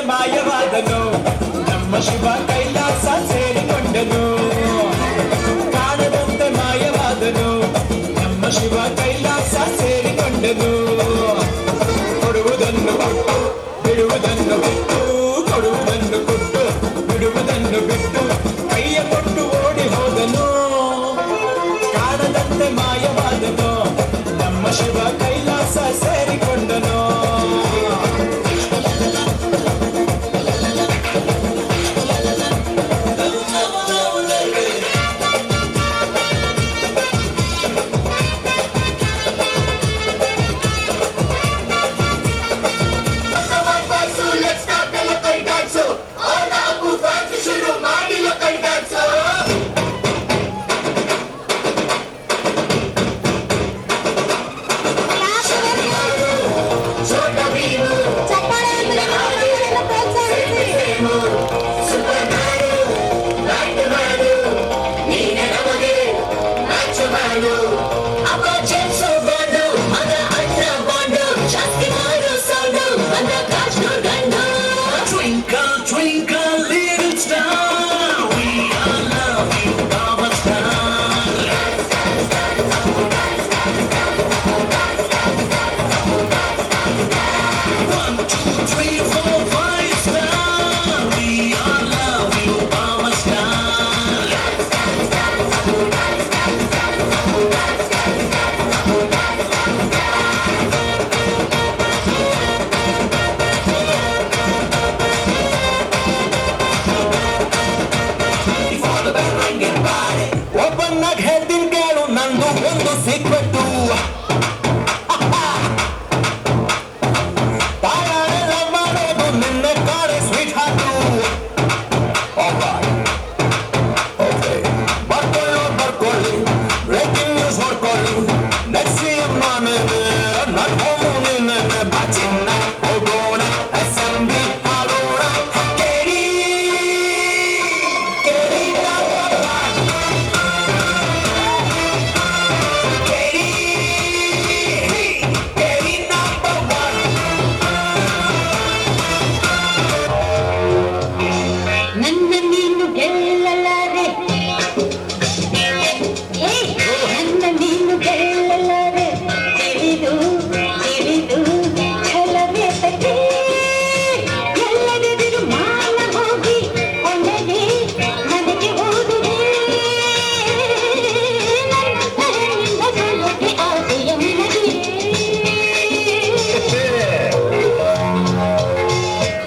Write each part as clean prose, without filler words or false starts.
ಮಾಯವಾದನು ನಮ್ಮ ಶಿವ ಕೈಲಾಸ ಸೇರಿಕೊಂಡನು ಕಾಣದಂತೆ ಮಾಯವಾದನು ನಮ್ಮ ಶಿವ ಕೈಲಾಸ ಸೇರಿಕೊಂಡನು ಕೊಡುವುದನ್ನು ಕೊಟ್ಟು ಬಿಡುವುದನ್ನು ಬಿಟ್ಟು ಕೊಡುವುದನ್ನು ಕೊಟ್ಟು ಬಿಡುವುದನ್ನು ಬಿಟ್ಟು ಕೈಯ ಕೊಟ್ಟು ಓಡಿ ಹೋದನು ಕಾಣದಂತೆ ಮಾಯವಾದನು ನಮ್ಮ ಶಿವ ಕೈಲಾಸ ಸೇರಿಕೊಂಡನು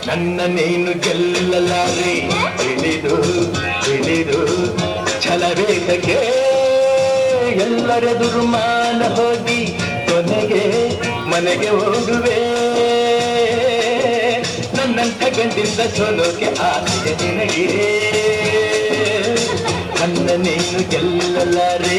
ನನ್ನ ನೀನು ಗೆಲ್ಲಲಾರೆ ತಿಳಿದು ತಿಳಿದು ಛಲವೇತಕ್ಕೆ ಎಲ್ಲರೆದುರು ಮಾನ ಹೋಗಿ ಕೊನೆಗೆ ಮನೆಗೆ ಹೋಗುವೆ ನನ್ನಂಥ ಗಂಡಿಂದ ಸೋಲೋಕೆ ಆಸೆ ನಿನಗೆ ನನ್ನ ನೀನು ಗೆಲ್ಲಲಾರೆ